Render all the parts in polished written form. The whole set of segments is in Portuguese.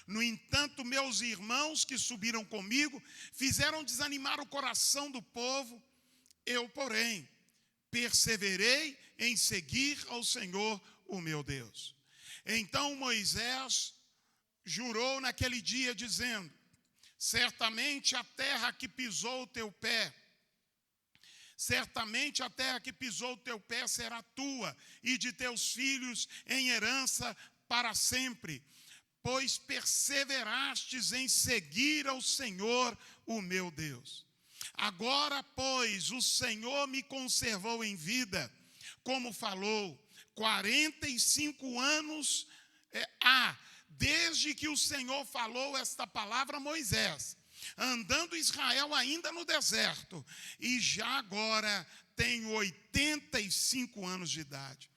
No entanto, meus irmãos que subiram comigo fizeram desanimar o coração do povo. Eu, porém, perseverei em seguir ao Senhor, o meu Deus. Então Moisés jurou naquele dia, dizendo: certamente a terra que pisou o teu pé, certamente a terra que pisou o teu pé será tua e de teus filhos em herança para sempre, pois perseverastes em seguir ao Senhor, o meu Deus. Agora, pois, o Senhor me conservou em vida, como falou. 45 anos desde que o Senhor falou esta palavra a Moisés, andando Israel ainda no deserto, e já agora tenho 85 anos de idade.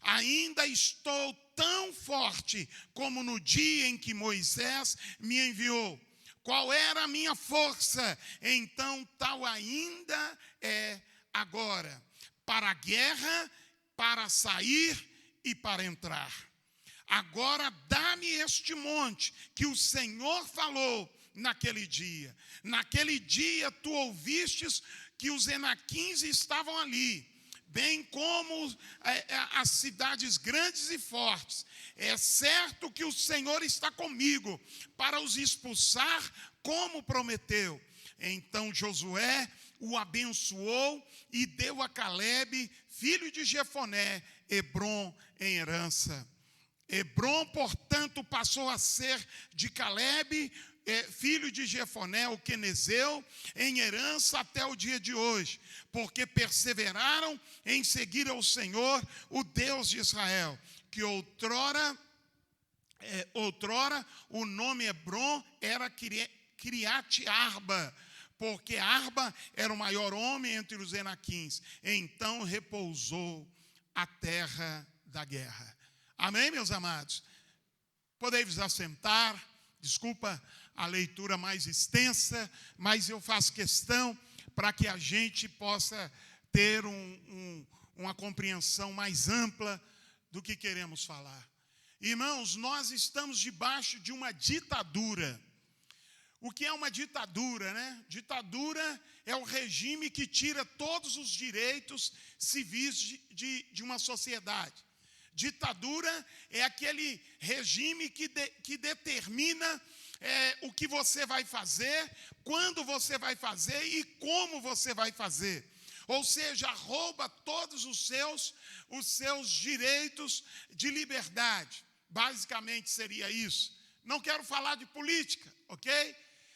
Ainda estou tão forte como no dia em que Moisés me enviou. Qual era a minha força? Então tal ainda é agora, para a guerra, para sair e para entrar. Agora dá-me este monte que o Senhor falou naquele dia. Naquele dia tu ouvistes que os Enaquins estavam ali, bem como as cidades grandes e fortes. É certo que o Senhor está comigo para os expulsar, como prometeu. Então Josué o abençoou e deu a Calebe, filho de Jefoné, Hebrom em herança. Hebrom, portanto, passou a ser de Calebe, filho de Jefoné, o quenezeu, em herança até o dia de hoje, porque perseveraram em seguir ao Senhor, o Deus de Israel, que outrora o nome Hebrom era Kiriat Arba, porque Arba era o maior homem entre os Enaquins. Então repousou a terra da guerra. Amém, meus amados? Podem vos assentar. Desculpa a leitura mais extensa, mas eu faço questão para que a gente possa ter uma compreensão mais ampla do que queremos falar. Irmãos, nós estamos debaixo de uma ditadura. O que é uma ditadura, né? Ditadura é o regime que tira todos os direitos civis de uma sociedade. Ditadura é aquele regime que determina o que você vai fazer, quando você vai fazer e como você vai fazer. Ou seja, rouba todos os seus direitos de liberdade. Basicamente seria isso. Não quero falar de política, ok?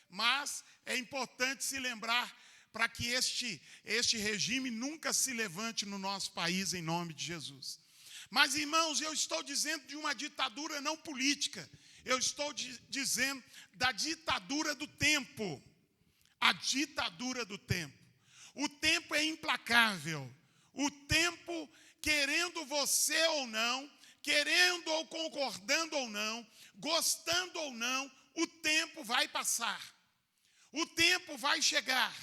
Mas é importante se lembrar para que este regime nunca se levante no nosso país, em nome de Jesus. Mas, irmãos, eu estou dizendo de uma ditadura não política. Eu estou dizendo da ditadura do tempo. A ditadura do tempo. O tempo é implacável. O tempo, querendo você ou não, querendo ou concordando ou não, gostando ou não, o tempo vai passar. O tempo vai chegar.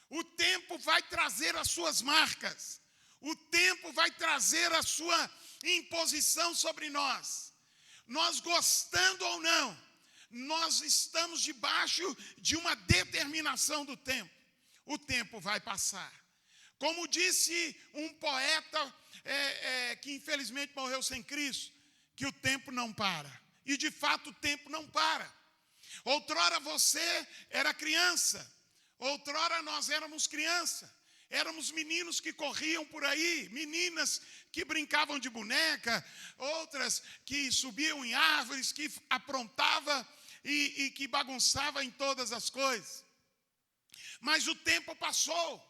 O tempo vai trazer as suas marcas. O tempo vai trazer a sua imposição sobre nós. Nós gostando ou não, nós estamos debaixo de uma determinação do tempo. O tempo vai passar. Como disse um poeta que infelizmente morreu sem Cristo, que o tempo não para. E de fato o tempo não para. Outrora você era criança. Outrora nós éramos criança. Éramos meninos que corriam por aí, meninas que brincavam de boneca, outras que subiam em árvores, que aprontavam e que bagunçavam em todas as coisas. Mas o tempo passou.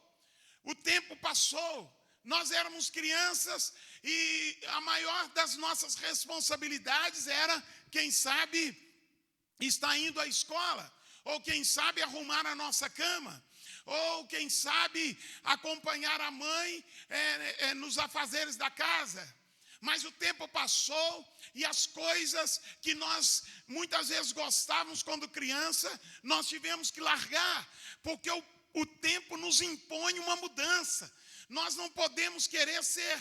O tempo passou. Nós éramos crianças e a maior das nossas responsabilidades era, quem sabe, estar indo à escola, ou quem sabe arrumar a nossa cama, ou quem sabe acompanhar a mãe nos afazeres da casa. Mas o tempo passou e as coisas que nós muitas vezes gostávamos quando criança, nós tivemos que largar, porque o tempo nos impõe uma mudança, Nós não podemos querer ser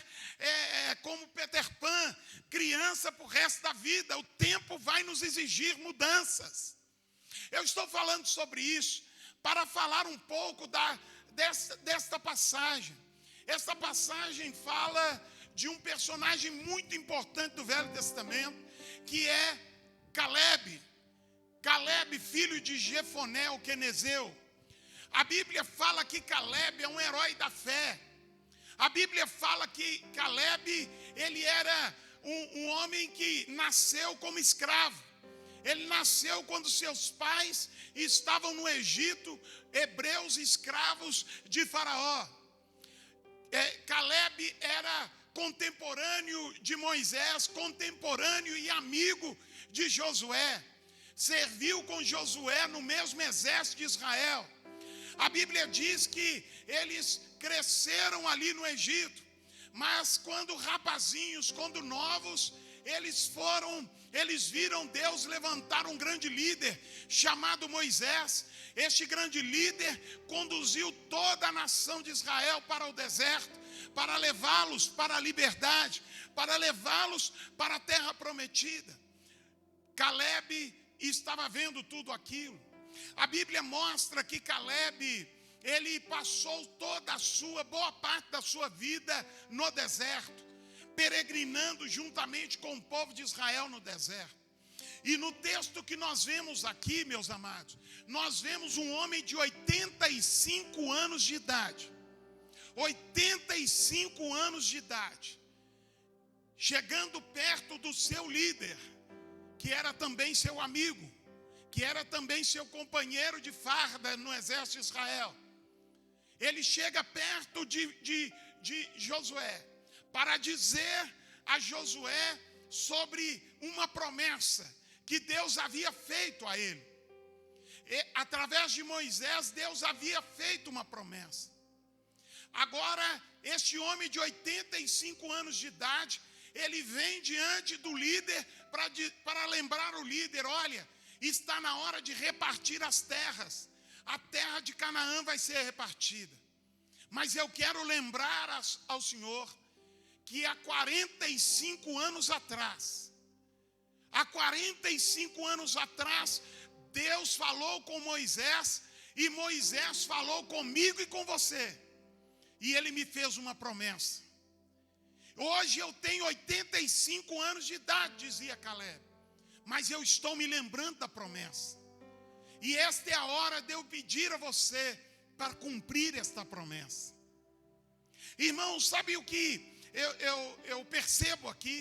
como Peter Pan, criança para o resto da vida. O tempo vai nos exigir mudanças. Eu estou falando sobre isso para falar um pouco desta passagem. Esta passagem fala de um personagem muito importante do Velho Testamento, que é Caleb. Caleb, filho de Jefoné, o quenezeu. A Bíblia fala que Caleb é um herói da fé. A Bíblia fala que Caleb, ele era um homem que nasceu como escravo. Ele nasceu quando seus pais estavam no Egito, hebreus escravos de Faraó. Caleb era contemporâneo de Moisés, contemporâneo e amigo de Josué. Serviu com Josué no mesmo exército de Israel. A Bíblia diz que eles cresceram ali no Egito, mas quando rapazinhos, quando novos, eles viram Deus levantar um grande líder chamado Moisés. Este grande líder conduziu toda a nação de Israel para o deserto, para levá-los para a liberdade, para levá-los para a terra prometida. Caleb estava vendo tudo aquilo. A Bíblia mostra que Caleb, ele passou boa parte da sua vida no deserto, peregrinando juntamente com o povo de Israel no deserto. E no texto que nós vemos aqui, meus amados, nós vemos um homem de 85 anos de idade. 85 anos de idade, chegando perto do seu líder, que era também seu amigo, que era também seu companheiro de farda no exército de Israel. Ele chega perto de Josué, para dizer a Josué sobre uma promessa que Deus havia feito a ele. Através de Moisés, Deus havia feito uma promessa. Agora, este homem de 85 anos de idade, ele vem diante do líder para lembrar o líder: olha, está na hora de repartir as terras. A terra de Canaã vai ser repartida. Mas eu quero lembrar ao Senhor que há 45 anos atrás, Deus falou com Moisés, e Moisés falou comigo e com você. E ele me fez uma promessa. Hoje eu tenho 85 anos de idade, dizia Caleb, mas eu estou me lembrando da promessa. E esta é a hora de eu pedir a você para cumprir esta promessa. Irmãos, sabe o que eu percebo aqui?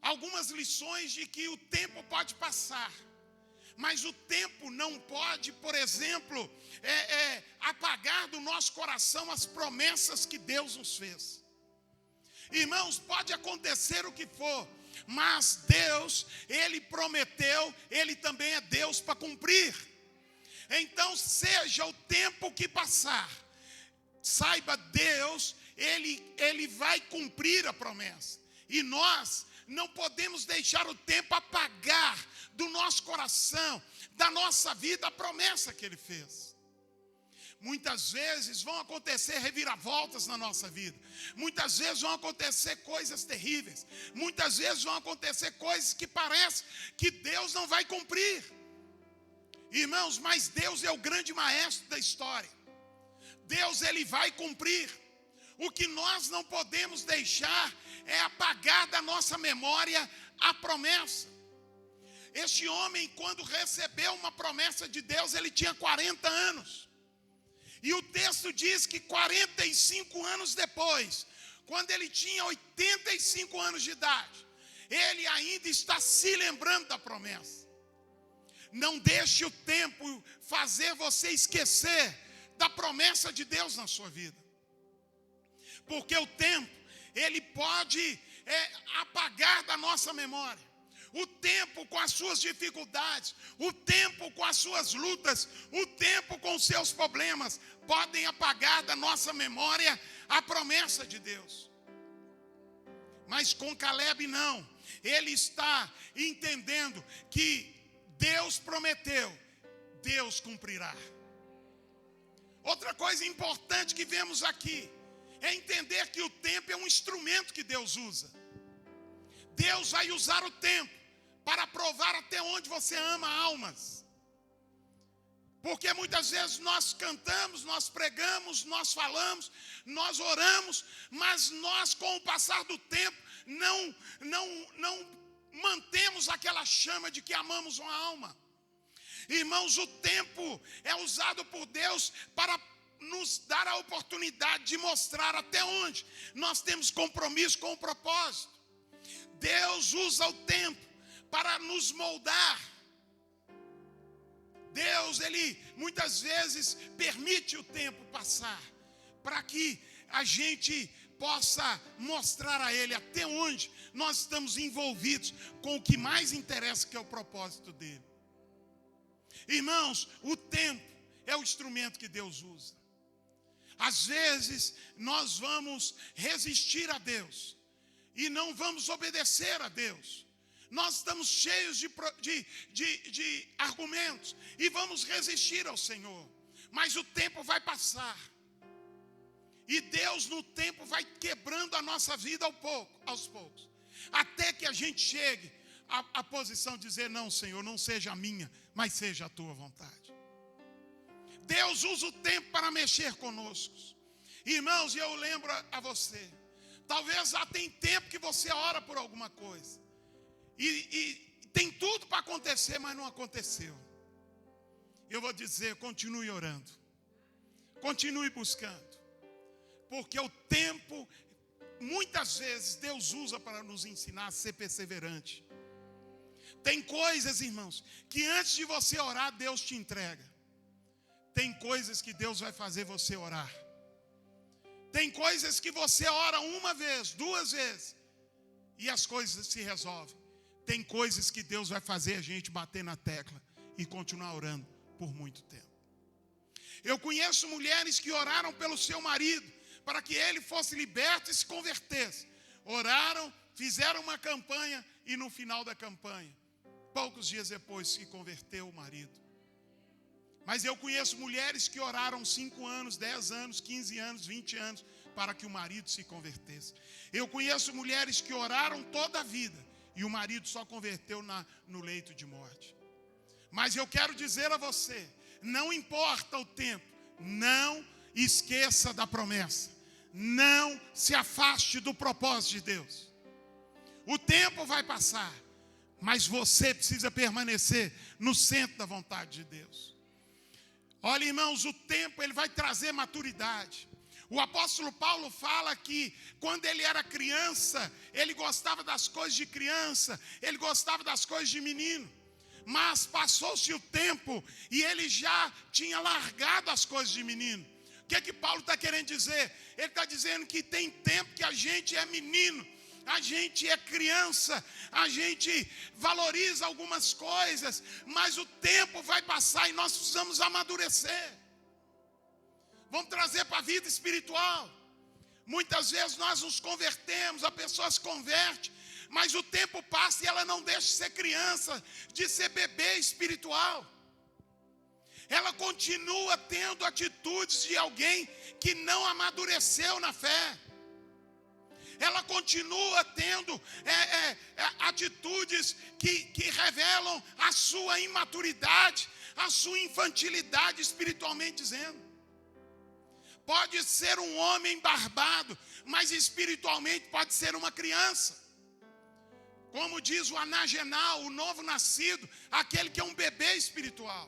Algumas lições de que o tempo pode passar, mas o tempo não pode, por exemplo, apagar do nosso coração as promessas que Deus nos fez. Irmãos, pode acontecer o que for, mas Deus, Ele prometeu, Ele também é Deus para cumprir. Então, seja o tempo que passar, saiba, Deus, Ele vai cumprir a promessa. E nós não podemos deixar o tempo apagar do nosso coração, da nossa vida, a promessa que Ele fez. Muitas vezes vão acontecer reviravoltas na nossa vida. Muitas vezes vão acontecer coisas terríveis. Muitas vezes vão acontecer coisas que parece que Deus não vai cumprir. Irmãos, mas Deus é o grande maestro da história. Deus, Ele vai cumprir. O que nós não podemos deixar é apagar da nossa memória a promessa. Este homem, quando recebeu uma promessa de Deus, ele tinha 40 anos. E o texto diz que 45 anos depois, quando ele tinha 85 anos de idade, ele ainda está se lembrando da promessa. Não deixe o tempo fazer você esquecer da promessa de Deus na sua vida. Porque o tempo, ele pode apagar da nossa memória. O tempo com as suas dificuldades, o tempo com as suas lutas, o tempo com os seus problemas, podem apagar da nossa memória a promessa de Deus. Mas com Caleb não. Ele está entendendo que Deus prometeu, Deus cumprirá. Outra coisa importante que vemos aqui, é entender que o tempo é um instrumento que Deus usa. Deus vai usar o tempo para provar até onde você ama almas. Porque muitas vezes nós cantamos, nós pregamos, nós falamos, nós oramos, mas nós, com o passar do tempo, não mantemos aquela chama de que amamos uma alma. Irmãos, o tempo é usado por Deus para nos dar a oportunidade de mostrar até onde nós temos compromisso com o propósito. Deus usa o tempo para nos moldar. Deus, Ele muitas vezes permite o tempo passar para que a gente possa mostrar a Ele até onde nós estamos envolvidos com o que mais interessa, que é o propósito dEle. Irmãos, o tempo é o instrumento que Deus usa. Às vezes nós vamos resistir a Deus e não vamos obedecer a Deus. Nós estamos cheios de argumentos e vamos resistir ao Senhor. Mas o tempo vai passar. E Deus no tempo vai quebrando a nossa vida aos poucos. Até que a gente chegue à posição de dizer: não, Senhor, não seja a minha, mas seja a tua vontade. Deus usa o tempo para mexer conosco. Irmãos, eu lembro a você, talvez já tem tempo que você ora por alguma coisa. E tem tudo para acontecer, mas não aconteceu. Eu vou dizer, continue orando. Continue buscando. Porque o tempo, muitas vezes, Deus usa para nos ensinar a ser perseverante. Tem coisas, irmãos, que antes de você orar, Deus te entrega. Tem coisas que Deus vai fazer você orar. Tem coisas que você ora uma vez, duas vezes, e as coisas se resolvem. Tem coisas que Deus vai fazer a gente bater na tecla e continuar orando por muito tempo. Eu conheço mulheres que oraram pelo seu marido, para que ele fosse liberto e se convertesse. Oraram, fizeram uma campanha e no final da campanha, poucos dias depois, se converteu o marido. Mas eu conheço mulheres que oraram 5 anos, 10 anos, 15 anos, 20 anos, para que o marido se convertesse. Eu conheço mulheres que oraram toda a vida e o marido só converteu no leito de morte. Mas eu quero dizer a você, não importa o tempo, não esqueça da promessa. Não se afaste do propósito de Deus. O tempo vai passar, mas você precisa permanecer no centro da vontade de Deus. Olha, irmãos, o tempo ele vai trazer maturidade. O apóstolo Paulo fala que quando ele era criança, ele gostava das coisas de criança, ele gostava das coisas de menino. Mas passou-se o tempo e ele já tinha largado as coisas de menino. O que é que Paulo está querendo dizer? Ele está dizendo que tem tempo que a gente é menino, a gente é criança, a gente valoriza algumas coisas, mas o tempo vai passar e nós precisamos amadurecer. Vamos trazer para a vida espiritual. Muitas vezes nós nos convertemos, a pessoa se converte, mas o tempo passa e ela não deixa de ser criança, de ser bebê espiritual. Ela continua tendo atitudes de alguém que não amadureceu na fé. Ela continua tendo atitudes que revelam a sua imaturidade, a sua infantilidade espiritualmente dizendo. Pode ser um homem barbado, mas espiritualmente pode ser uma criança. Como diz o anagenal, o novo nascido, aquele que é um bebê espiritual.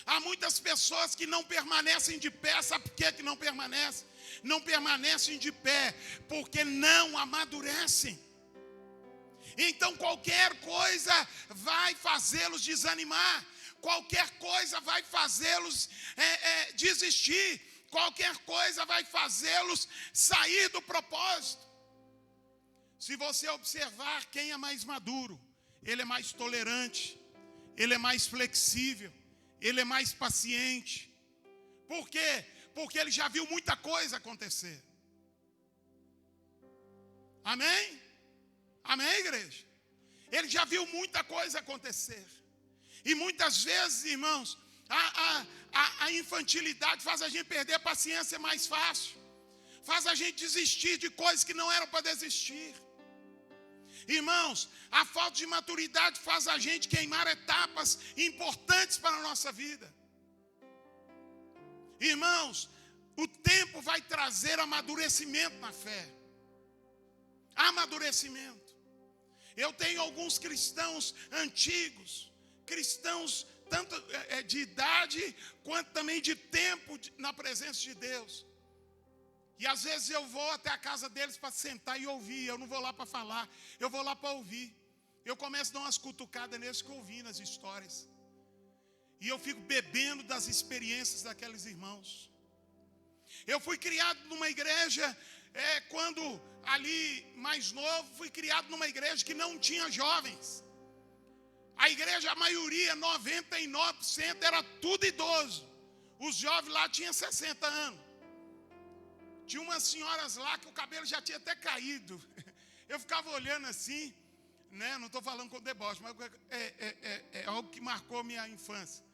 Há muitas pessoas que não permanecem de pé. Sabe por que não permanecem? Não permanecem de pé porque não amadurecem. Então qualquer coisa vai fazê-los desanimar. Qualquer coisa vai fazê-los desistir. Qualquer coisa vai fazê-los sair do propósito. Se você observar quem é mais maduro, ele é mais tolerante, ele é mais flexível, ele é mais paciente. Por quê? Porque ele já viu muita coisa acontecer. Amém? Amém, igreja? Ele já viu muita coisa acontecer. E muitas vezes, irmãos, a infantilidade faz a gente perder a paciência mais fácil. Faz a gente desistir de coisas que não eram para desistir. Irmãos, a falta de maturidade faz a gente queimar etapas importantes para a nossa vida. Irmãos, o tempo vai trazer amadurecimento na fé. Amadurecimento. Eu tenho alguns cristãos antigos, cristãos tanto de idade quanto também de tempo na presença de Deus. E às vezes eu vou até a casa deles para sentar e ouvir. Eu não vou lá para falar, eu vou lá para ouvir. Eu começo a dar umas cutucadas neles que eu ouvi nas histórias. E eu fico bebendo das experiências daqueles irmãos. Eu fui criado numa igreja, quando ali mais novo, fui criado numa igreja que não tinha jovens. A igreja, a maioria, 99%, era tudo idoso. Os jovens lá tinham 60 anos. Tinha umas senhoras lá que o cabelo já tinha até caído. Eu ficava olhando assim, né? Não estou falando com deboche, mas é algo que marcou minha infância.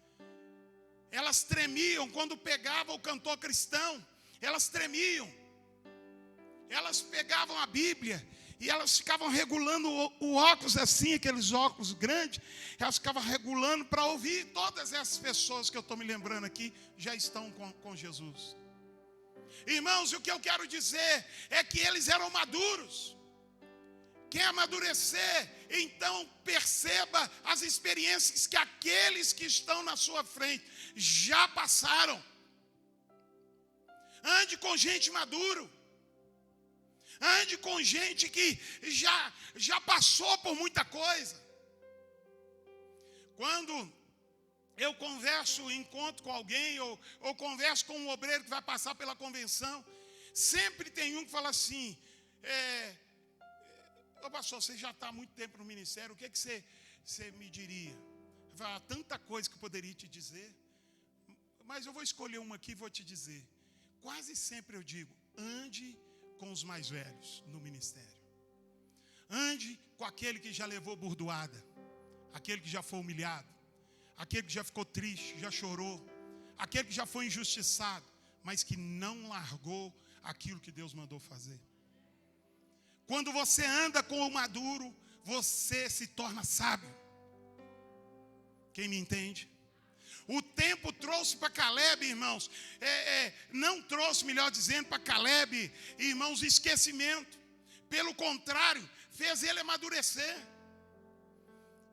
Elas tremiam quando pegavam o cantor cristão. Elas tremiam. Elas pegavam a Bíblia e elas ficavam regulando o óculos assim, aqueles óculos grandes. Elas ficavam regulando para ouvir. Todas essas pessoas que eu estou me lembrando aqui já estão com Jesus. Irmãos, o que eu quero dizer é que eles eram maduros. Quer amadurecer, então perceba as experiências que aqueles que estão na sua frente já passaram. Ande com gente maduro. Ande com gente que já passou por muita coisa. Quando eu converso, encontro com alguém, ou converso com um obreiro que vai passar pela convenção, sempre tem um que fala assim, ô pastor, você já está há muito tempo no ministério, o que você me diria? Eu falo, tanta coisa que eu poderia te dizer, mas eu vou escolher uma aqui e vou te dizer. Quase sempre eu digo, ande com os mais velhos no ministério. Ande com aquele que já levou burdoada, aquele que já foi humilhado, aquele que já ficou triste, já chorou, aquele que já foi injustiçado, mas que não largou aquilo que Deus mandou fazer. Quando você anda com o maduro, você se torna sábio. Quem me entende? O tempo trouxe para Caleb, irmãos, não trouxe, melhor dizendo, para Caleb, irmãos, esquecimento. Pelo contrário, fez ele amadurecer.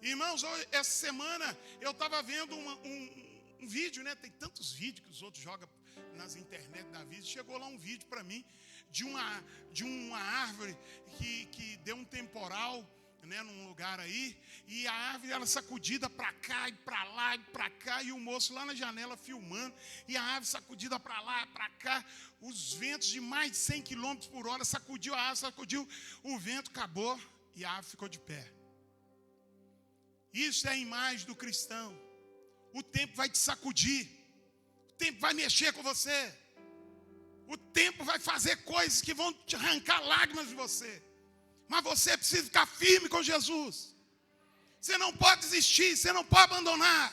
Irmãos, essa semana eu estava vendo um vídeo, né? Tem tantos vídeos que os outros jogam nas internet da vida. Chegou lá um vídeo para mim de uma árvore que deu um temporal, né, num lugar aí, e a árvore ela sacudida para cá e para lá e para cá, e o moço lá na janela filmando, e a árvore sacudida para lá, para cá, os ventos de mais de 100 km por hora, sacudiu a árvore, sacudiu o vento, acabou, e a árvore ficou de pé. Isso é a imagem do cristão. O tempo vai te sacudir, o tempo vai mexer com você, o tempo vai fazer coisas que vão te arrancar lágrimas de você. Mas você precisa ficar firme com Jesus. Você não pode desistir, você não pode abandonar.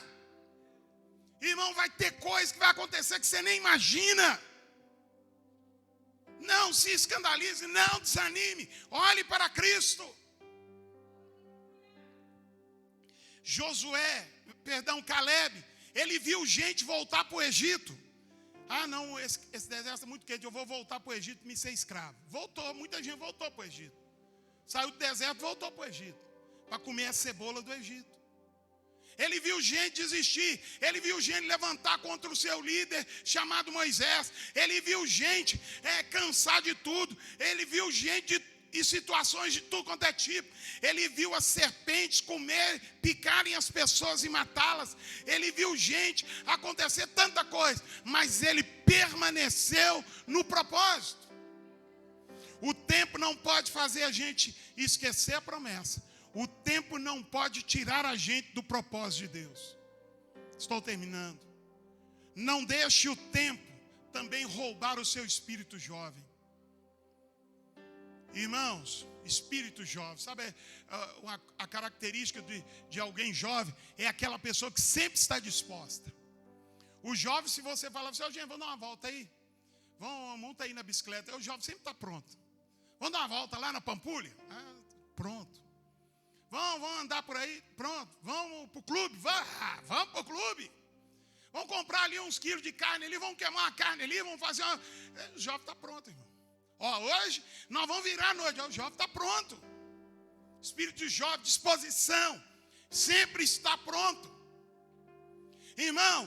Irmão, vai ter coisas que vai acontecer que você nem imagina. Não se escandalize, não desanime. Olhe para Cristo. Caleb, ele viu gente voltar para o Egito. Ah, não, esse deserto é muito quente, eu vou voltar para o Egito e me ser escravo. Voltou, muita gente voltou para o Egito. Saiu do deserto e voltou para o Egito, para comer a cebola do Egito. Ele viu gente desistir, ele viu gente levantar contra o seu líder, chamado Moisés. Ele viu gente cansar de tudo, ele viu gente em situações de tudo quanto é tipo. Ele viu as serpentes comer, picarem as pessoas e matá-las. Ele viu gente acontecer tanta coisa, mas ele permaneceu no propósito. O tempo não pode fazer a gente esquecer a promessa. O tempo não pode tirar a gente do propósito de Deus. Estou terminando. Não deixe o tempo também roubar o seu espírito jovem. Irmãos, espírito jovem, sabe a característica de alguém jovem? É aquela pessoa que sempre está disposta. O jovem, se você falar assim, gente, vamos dar uma volta aí. monta aí na bicicleta. O jovem sempre está pronto. Vamos dar uma volta lá na Pampulha? Pronto. Vamos andar por aí? Pronto. Vamos para o clube? Vamos para o clube. Vamos comprar ali uns quilos de carne ali, vamos queimar uma carne ali, vamos fazer uma... O jovem está pronto, irmão. Hoje nós vamos virar a noite. O jovem está pronto. Espírito de jovem, disposição, sempre está pronto. Irmão,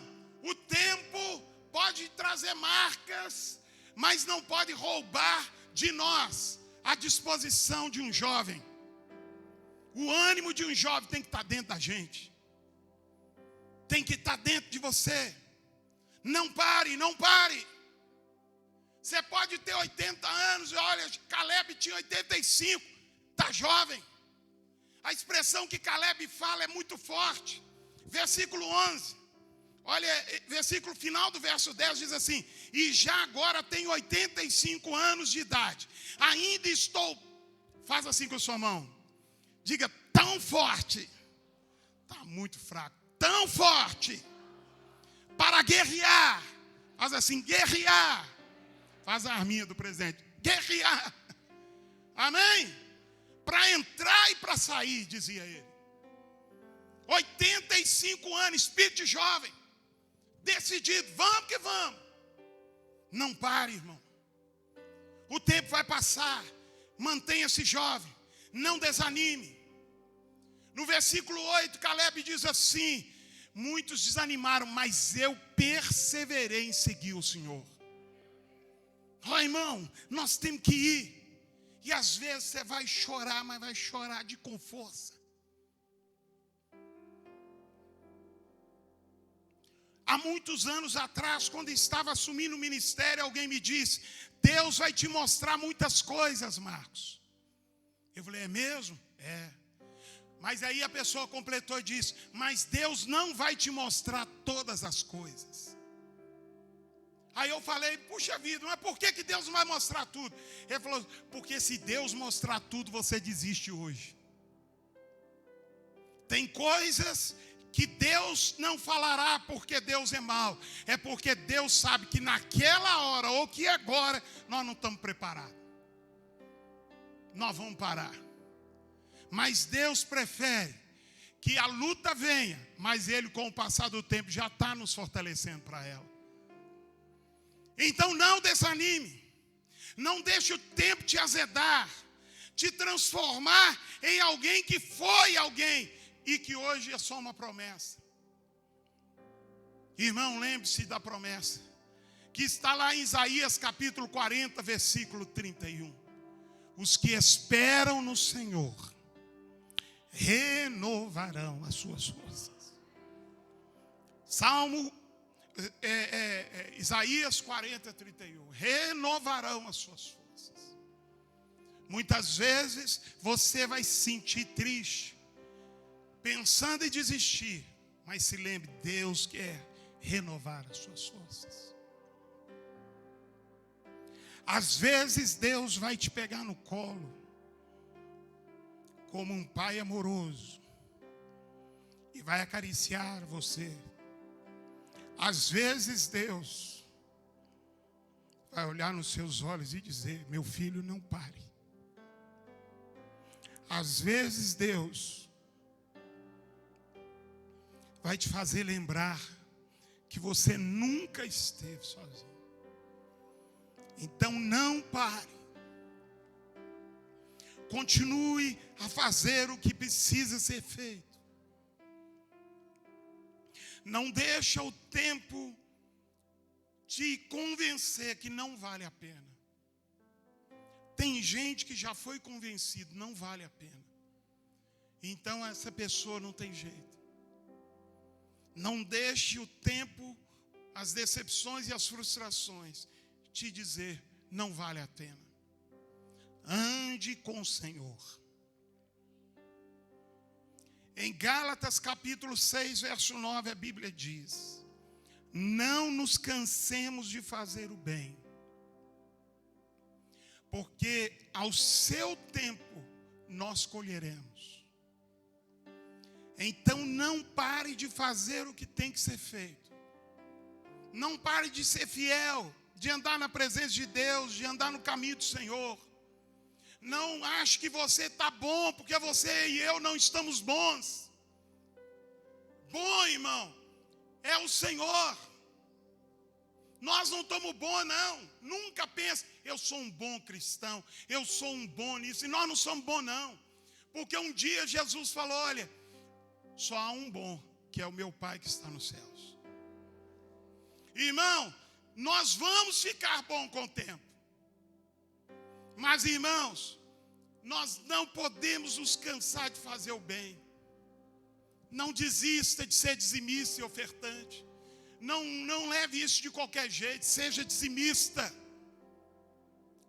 o tempo pode trazer marcas, mas não pode roubar de nós a disposição de um jovem. O ânimo de um jovem tem que estar dentro da gente. Tem que estar dentro de você. Não pare, não pare. Você pode ter 80 anos, olha, Caleb tinha 85, está jovem. A expressão que Caleb fala é muito forte. Versículo 11. Olha, versículo final do verso 10 diz assim: e já agora tenho 85 anos de idade. Ainda estou, faz assim com a sua mão. Diga, tão forte. Está muito fraco. Tão forte. Para guerrear. Faz assim, guerrear. Faz a arminha do presente. Guerrear. Amém? Para entrar e para sair, dizia ele. 85 anos, espírito de jovem. Decidido, vamos que vamos. Não pare, irmão. O tempo vai passar. Mantenha-se jovem. Não desanime. No versículo 8, Caleb diz assim: muitos desanimaram, mas eu perseverei em seguir o Senhor. Irmão, nós temos que ir. E às vezes você vai chorar, mas vai chorar com força. Há muitos anos atrás, quando estava assumindo o ministério, alguém me disse: Deus vai te mostrar muitas coisas, Marcos. Eu falei, é mesmo? É. Mas aí a pessoa completou e disse: mas Deus não vai te mostrar todas as coisas. Aí eu falei, puxa vida, mas por que Deus não vai mostrar tudo? Ele falou, porque se Deus mostrar tudo, você desiste hoje. Tem coisas que Deus não falará porque Deus é mau. É porque Deus sabe que naquela hora ou que agora nós não estamos preparados. Nós vamos parar. Mas Deus prefere que a luta venha, mas Ele, com o passar do tempo, já está nos fortalecendo para ela. Então não desanime. Não deixe o tempo te azedar, te transformar em alguém que foi alguém e que hoje é só uma promessa. Irmão, lembre-se da promessa que está lá em Isaías capítulo 40, versículo 31. Os que esperam no Senhor renovarão as suas forças. Isaías 40, 31. Renovarão as suas forças. Muitas vezes você vai se sentir triste, pensando em desistir. Mas se lembre, Deus quer renovar as suas forças. Às vezes Deus vai te pegar no colo, como um pai amoroso, e vai acariciar você. Às vezes Deus vai olhar nos seus olhos e dizer: meu filho, não pare. Às vezes Deus vai te fazer lembrar que você nunca esteve sozinho. Então não pare. Continue a fazer o que precisa ser feito. Não deixa o tempo te convencer que não vale a pena. Tem gente que já foi convencido, não vale a pena. Então essa pessoa não tem jeito. Não deixe o tempo, as decepções e as frustrações te dizer, não vale a pena. Ande com o Senhor. Em Gálatas capítulo 6, verso 9, a Bíblia diz: não nos cansemos de fazer o bem, porque ao seu tempo nós colheremos. Então não pare de fazer o que tem que ser feito. Não pare de ser fiel. de andar na presença de Deus, de andar no caminho do Senhor. Não ache que você está bom, porque você e eu não estamos bons. Bom, irmão, é o Senhor. Nós não estamos bons, não. Nunca pense, eu sou um bom cristão, eu sou um bom nisso. E nós não somos bons, não. Porque um dia Jesus falou, olha, só há um bom, que é o meu Pai que está nos céus. Irmão, nós vamos ficar bom com o tempo. Mas, irmãos, nós não podemos nos cansar de fazer o bem. Não desista de ser dizimista e ofertante. Não leve isso de qualquer jeito. Seja dizimista.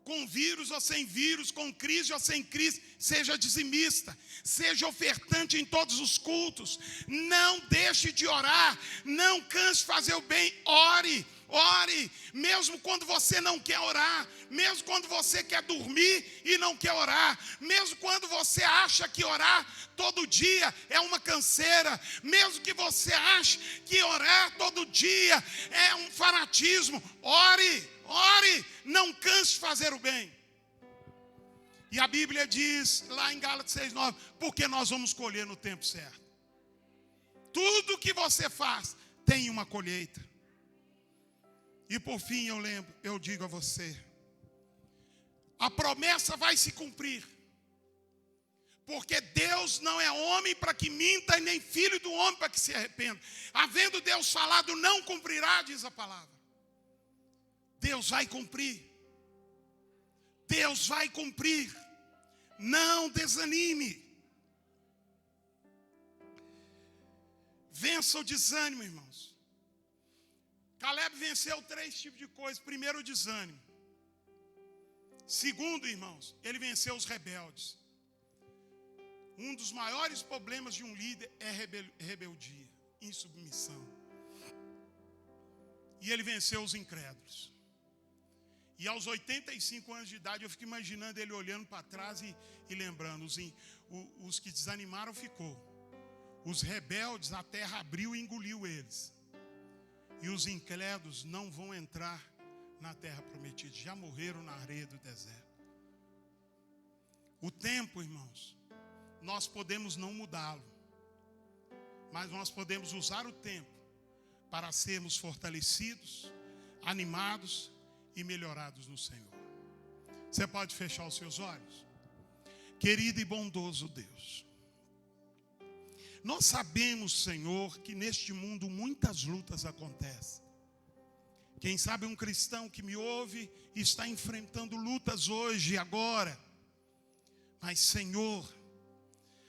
Com vírus ou sem vírus, com crise ou sem crise, seja dizimista. Seja ofertante em todos os cultos. Não deixe de orar. Não canse de fazer o bem. Ore. Ore, mesmo quando você não quer orar, mesmo quando você quer dormir e não quer orar, mesmo quando você acha que orar todo dia é uma canseira, mesmo que você ache que orar todo dia é um fanatismo, ore, não canse de fazer o bem. E a Bíblia diz lá em Gálatas 6:9, porque nós vamos colher no tempo certo. Tudo que você faz tem uma colheita. E por fim eu digo a você, a promessa vai se cumprir, porque Deus não é homem para que minta, e nem filho do homem para que se arrependa. Havendo Deus falado, não cumprirá, diz a palavra. Deus vai cumprir. Deus vai cumprir. Não desanime. Vença o desânimo, irmãos. Caleb venceu 3 tipos de coisas. Primeiro, o desânimo. Segundo, irmãos, ele venceu os rebeldes. Um dos maiores problemas de um líder é rebeldia, insubmissão. E ele venceu os incrédulos. E aos 85 anos de idade, eu fico imaginando ele olhando para trás e lembrando. Os que desanimaram ficou. Os rebeldes, a terra abriu e engoliu eles. E os incrédulos não vão entrar na terra prometida. Já morreram na areia do deserto. O tempo, irmãos, nós podemos não mudá-lo. Mas nós podemos usar o tempo para sermos fortalecidos, animados e melhorados no Senhor. Você pode fechar os seus olhos? Querido e bondoso Deus, nós sabemos, Senhor, que neste mundo muitas lutas acontecem. Quem sabe um cristão que me ouve está enfrentando lutas hoje, agora. Mas, Senhor,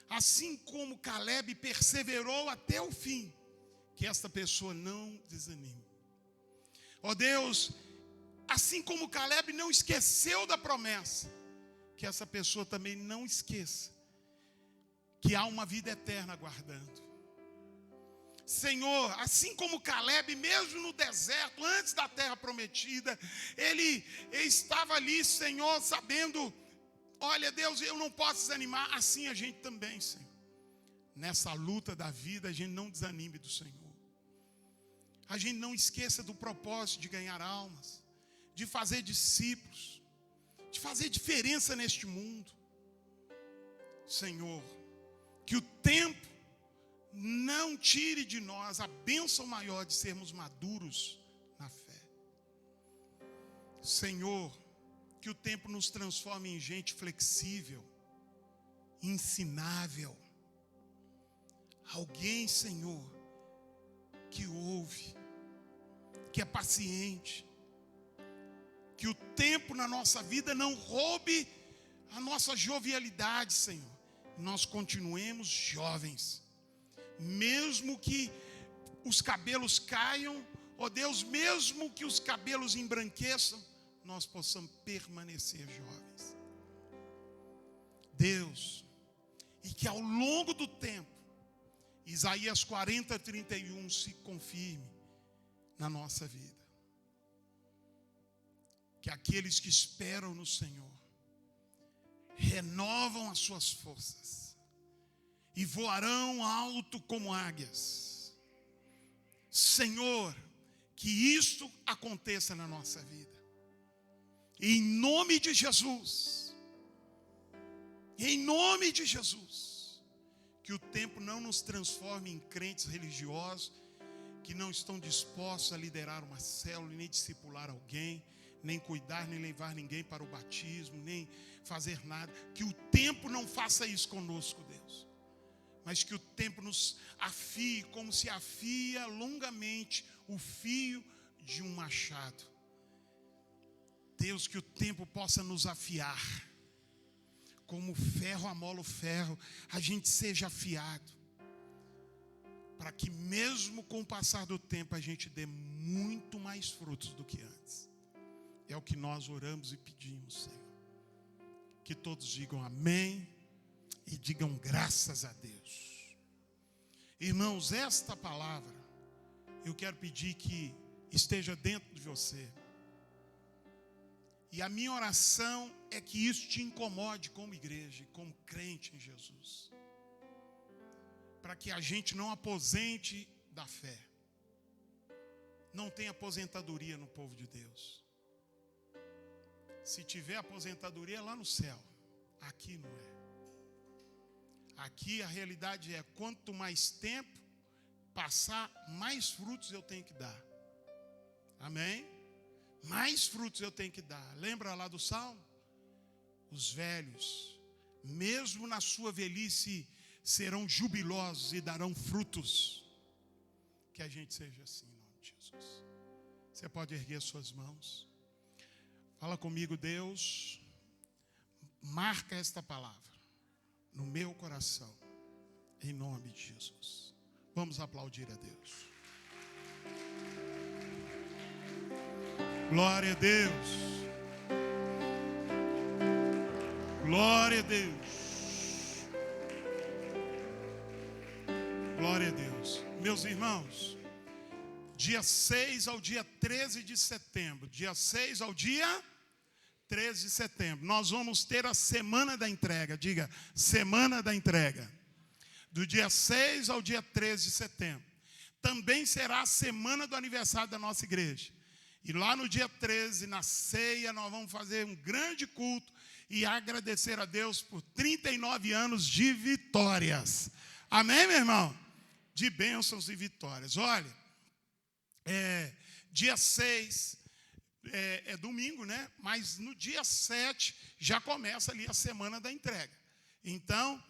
assim como Caleb perseverou até o fim, que esta pessoa não desanime. Ó Deus, assim como Caleb não esqueceu da promessa, que essa pessoa também não esqueça que há uma vida eterna aguardando. Senhor, assim como Caleb, mesmo no deserto, antes da terra prometida, ele estava ali, Senhor, sabendo, olha Deus, eu não posso desanimar. Assim a gente também, Senhor. Nessa luta da vida, a gente não desanime do Senhor. A gente não esqueça do propósito de ganhar almas, de fazer discípulos, de fazer diferença neste mundo. Senhor, que o tempo não tire de nós a bênção maior de sermos maduros na fé. Senhor, que o tempo nos transforme em gente flexível, ensinável. Alguém, Senhor, que ouve, que é paciente. Que o tempo na nossa vida não roube a nossa jovialidade, Senhor. Nós continuemos jovens, mesmo que os cabelos caiam, ó Deus, mesmo que os cabelos embranqueçam, nós possamos permanecer jovens. Deus, e que ao longo do tempo, Isaías 40:31 se confirme na nossa vida. Que aqueles que esperam no Senhor renovam as suas forças e voarão alto como águias. Senhor, que isto aconteça na nossa vida. Em nome de Jesus. Em nome de Jesus. Que o tempo não nos transforme em crentes religiosos que não estão dispostos a liderar uma célula, nem discipular alguém, nem cuidar, nem levar ninguém para o batismo, nem fazer nada. Que o tempo não faça isso conosco, Deus. Mas que o tempo nos afie, como se afia longamente o fio de um machado. Deus, que o tempo possa nos afiar. Como o ferro amola o ferro, a gente seja afiado. Para que mesmo com o passar do tempo, a gente dê muito mais frutos do que antes. É o que nós oramos e pedimos, Senhor. Que todos digam amém e digam graças a Deus. Irmãos, esta palavra, eu quero pedir que esteja dentro de você. E a minha oração é que isso te incomode como igreja, como crente em Jesus. Para que a gente não aposente da fé. Não tem aposentadoria no povo de Deus. Se tiver aposentadoria é lá no céu. Aqui não é. Aqui a realidade é, quanto mais tempo passar, mais frutos eu tenho que dar. Amém? Mais frutos eu tenho que dar. Lembra lá do Salmo? Os velhos, mesmo na sua velhice, serão jubilosos e darão frutos. Que a gente seja assim, em nome de Jesus. Você pode erguer suas mãos. Fala comigo, Deus. Marca esta palavra no meu coração, em nome de Jesus. Vamos aplaudir a Deus. Glória a Deus. Glória a Deus. Glória a Deus. Meus irmãos, dia 6 ao dia 13 de setembro, dia 6 ao dia 13 de setembro, nós vamos ter a semana da entrega. Diga, semana da entrega. Do dia 6 ao dia 13 de setembro. Também será a semana do aniversário da nossa igreja. E lá no dia 13, na ceia, nós vamos fazer um grande culto e agradecer a Deus por 39 anos de vitórias. Amém, meu irmão? De bênçãos e vitórias. Olha, dia 6 é domingo, né? Mas no dia 7 já começa ali a semana da entrega. Então,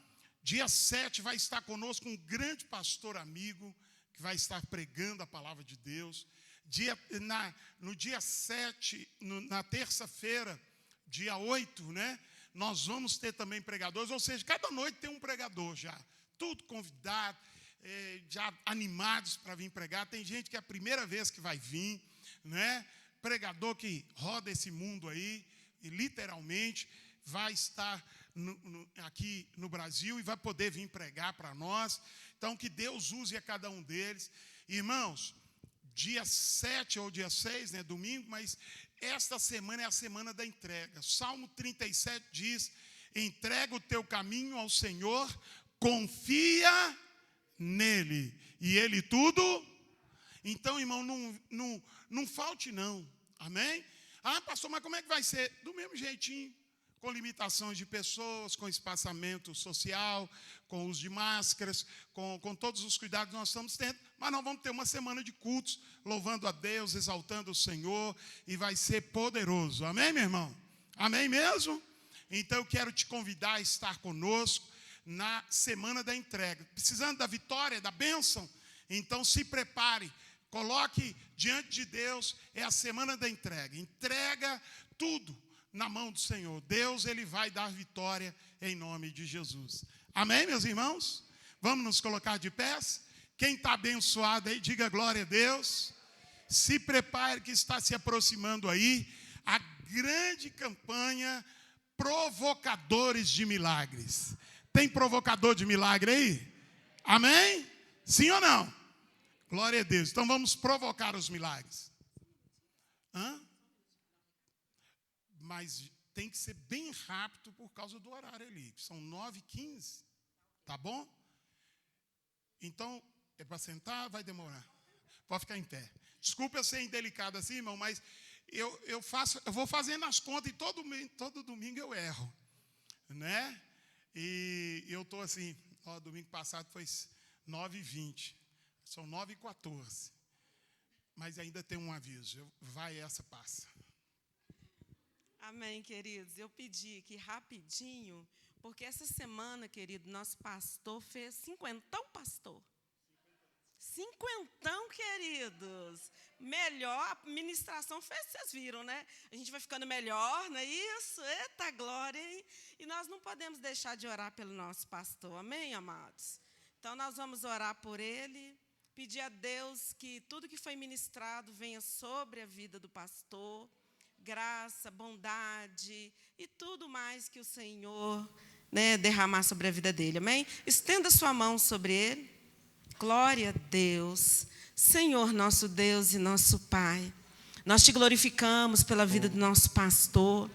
dia 7 vai estar conosco um grande pastor amigo que vai estar pregando a palavra de Deus. No dia 7, na terça-feira, dia 8, né? Nós vamos ter também pregadores, ou seja, cada noite tem um pregador já. Tudo convidado, já animados para vir pregar. Tem gente que é a primeira vez que vai vir, né? Pregador que roda esse mundo aí, e literalmente vai estar aqui no Brasil e vai poder vir pregar para nós. Então, que Deus use a cada um deles. Irmãos, dia 7 ou dia 6, né, domingo, mas esta semana é a semana da entrega. Salmo 37 diz, entrega o teu caminho ao Senhor, confia nele, e ele tudo. Então, irmão, não falte não, amém? Ah, pastor, mas como é que vai ser? Do mesmo jeitinho, com limitações de pessoas, com espaçamento social, com uso de máscaras, com todos os cuidados que nós estamos tendo, mas nós vamos ter uma semana de cultos, louvando a Deus, exaltando o Senhor, e vai ser poderoso, amém, meu irmão? Amém mesmo? Então eu quero te convidar a estar conosco na semana da entrega, precisando da vitória, da bênção, então se prepare, coloque diante de Deus, é a semana da entrega, entrega tudo na mão do Senhor. Deus, Ele vai dar vitória em nome de Jesus. Amém, meus irmãos? Vamos nos colocar de pés? Quem está abençoado aí, diga glória a Deus. Se prepare que está se aproximando aí a grande campanha Provocadores de Milagres. Tem provocador de milagre aí? Amém? Sim ou não? Glória a Deus. Então vamos provocar os milagres. Mas tem que ser bem rápido por causa do horário ali. São 9h15. Tá bom? Então, é para sentar? Vai demorar. Pode ficar em pé. Desculpa eu ser indelicado assim, irmão, mas eu vou fazendo as contas e todo domingo eu erro, né? E eu estou assim, domingo passado foi 9h20, são 9h14. Mas ainda tem um aviso, vai essa, passa. Amém, queridos. Eu pedi aqui rapidinho, porque essa semana, querido, nosso pastor fez 50, pastor. 50, queridos. Melhor, a ministração fez, vocês viram, né? A gente vai ficando melhor, não é isso? Eita glória, hein? E nós não podemos deixar de orar pelo nosso pastor, amém, amados? Então, nós vamos orar por ele, pedir a Deus que tudo que foi ministrado venha sobre a vida do pastor, graça, bondade e tudo mais que o Senhor, né, derramar sobre a vida dele, amém? Estenda sua mão sobre ele. Glória a Deus. Senhor, nosso Deus e nosso Pai, nós te glorificamos pela vida do nosso pastor.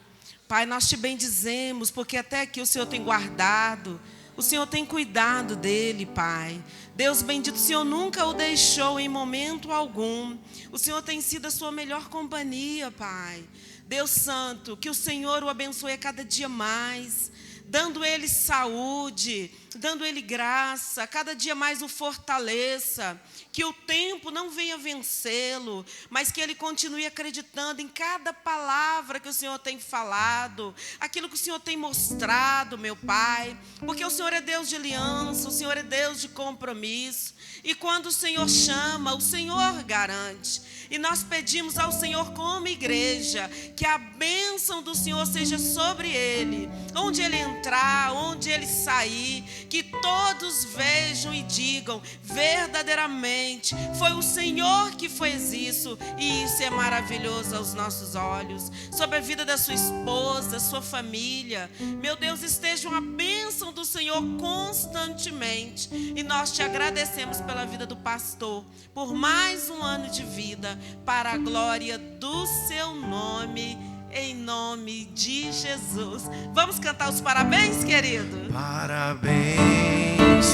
Pai, nós te bendizemos, porque até aqui o Senhor tem guardado, o Senhor tem cuidado dele, Pai. Deus bendito, o Senhor nunca o deixou em momento algum. O Senhor tem sido a sua melhor companhia, Pai. Deus Santo, que o Senhor o abençoe a cada dia mais, dando ele saúde, dando ele graça, cada dia mais o fortaleça, que o tempo não venha vencê-lo, mas que ele continue acreditando em cada palavra que o Senhor tem falado, aquilo que o Senhor tem mostrado, meu Pai, porque o Senhor é Deus de aliança, o Senhor é Deus de compromisso, e quando o Senhor chama, o Senhor garante. E nós pedimos ao Senhor como igreja, que a bênção do Senhor seja sobre ele, onde ele entrar, onde ele sair, que todos vejam e digam, verdadeiramente, foi o Senhor que fez isso, e isso é maravilhoso aos nossos olhos. Sobre a vida da sua esposa, sua família, meu Deus, esteja uma bênção do Senhor constantemente, e nós te agradecemos pela vida do pastor, por mais um ano de vida, para a glória do seu nome, em nome de Jesus. Vamos cantar os parabéns, querido? Parabéns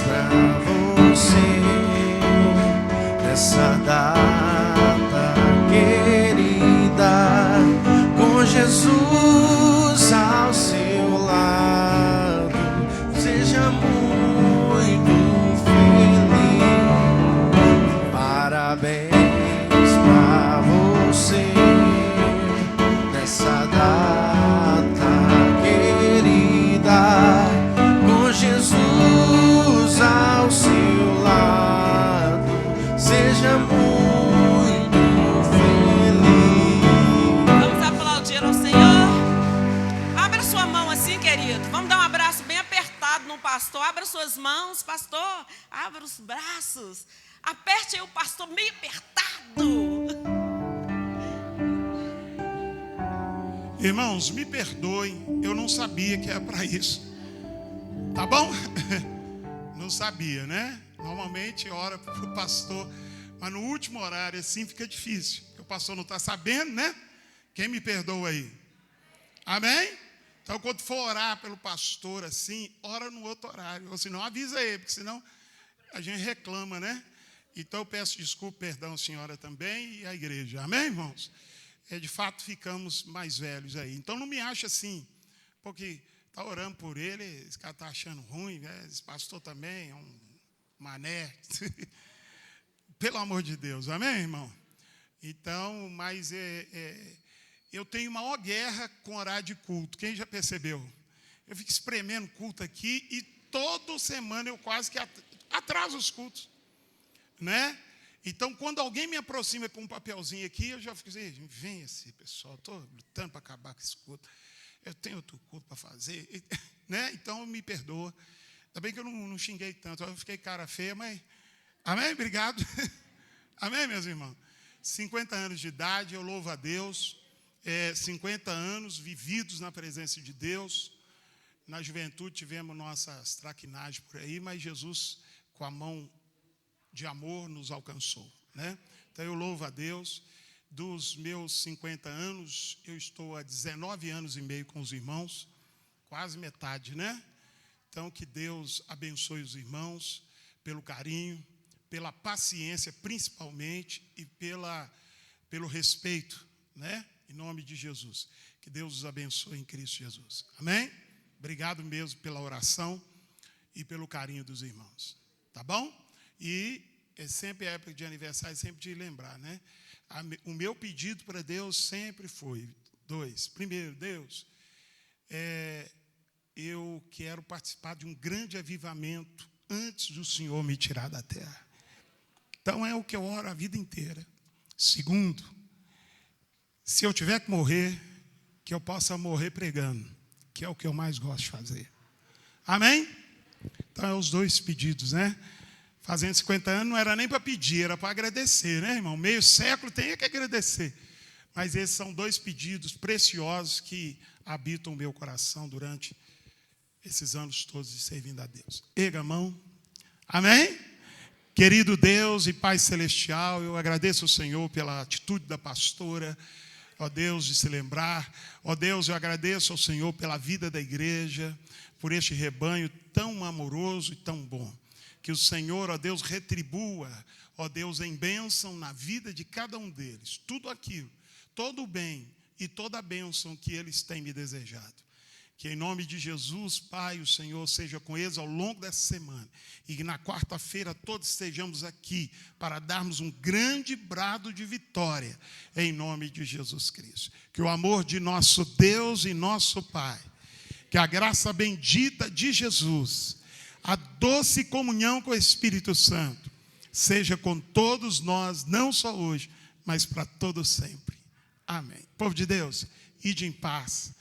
pra você nessa data querida, com Jesus ao seu lado, seja muito feliz. Parabéns pra você nessa data querida, com Jesus ao seu lado, seja muito feliz. Vamos aplaudir ao Senhor. Abra sua mão assim, querido. Vamos dar um abraço bem apertado no pastor. Abra suas mãos, pastor. Abra os braços. Aperte aí o pastor meio apertado. Irmãos, me perdoem, eu não sabia que era para isso. Tá bom? Não sabia, né? Normalmente ora para o pastor, mas no último horário assim fica difícil. O pastor não está sabendo, né? Quem me perdoa aí? Amém? Então, quando for orar pelo pastor assim, ora no outro horário. Ou senão, avisa ele, porque senão a gente reclama, né? Então, eu peço desculpa, perdão, senhora também, e a igreja. Amém, irmãos? De fato, ficamos mais velhos aí. Então, não me acha assim, porque está orando por ele, esse cara está achando ruim, né? Esse pastor também é um mané. Pelo amor de Deus, amém, irmão? Então, mas eu tenho maior guerra com horário de culto. Quem já percebeu? Eu fico espremendo culto aqui e toda semana eu quase que atraso os cultos, né? Então, quando alguém me aproxima com um papelzinho aqui, eu já fico assim, vem esse pessoal, estou lutando para acabar com esse culto. Eu tenho outro culto para fazer, né? Então, me perdoa. Ainda bem que eu não xinguei tanto, eu fiquei cara feia, mas... Amém? Obrigado. Amém, meus irmãos? 50 anos de idade, eu louvo a Deus. 50 anos vividos na presença de Deus. Na juventude tivemos nossas traquinagens por aí, mas Jesus, com a mão de amor, nos alcançou, né? Então, eu louvo a Deus. Dos meus 50 anos, eu estou há 19 anos e meio com os irmãos, quase metade, né? Então, que Deus abençoe os irmãos pelo carinho, pela paciência, principalmente, e pelo respeito, né? Em nome de Jesus. Que Deus os abençoe em Cristo Jesus. Amém? Obrigado mesmo pela oração e pelo carinho dos irmãos. Tá bom? E é sempre a época de aniversário, sempre de lembrar, né? O meu pedido para Deus sempre foi 2. Primeiro, Deus, eu quero participar de um grande avivamento antes do Senhor me tirar da terra. Então é o que eu oro a vida inteira. Segundo, se eu tiver que morrer, que eu possa morrer pregando, que é o que eu mais gosto de fazer. Amém? Então é os 2 pedidos, né? Fazendo 50 anos não era nem para pedir, era para agradecer, né, irmão? Meio século tem que agradecer. Mas esses são 2 pedidos preciosos que habitam o meu coração durante esses anos todos de servindo a Deus. Erga a mão. Amém? Querido Deus e Pai Celestial, eu agradeço ao Senhor pela atitude da pastora, ó Deus, de se lembrar. Ó Deus, eu agradeço ao Senhor pela vida da igreja, por este rebanho tão amoroso e tão bom. Que o Senhor, ó Deus, retribua, ó Deus, em bênção na vida de cada um deles. Tudo aquilo, todo o bem e toda a bênção que eles têm me desejado. Que em nome de Jesus, Pai, o Senhor seja com eles ao longo dessa semana. E que na quarta-feira todos estejamos aqui para darmos um grande brado de vitória em nome de Jesus Cristo. Que o amor de nosso Deus e nosso Pai, que a graça bendita de Jesus, a doce comunhão com o Espírito Santo, seja com todos nós, não só hoje, mas para todos sempre. Amém. Povo de Deus, ide em paz.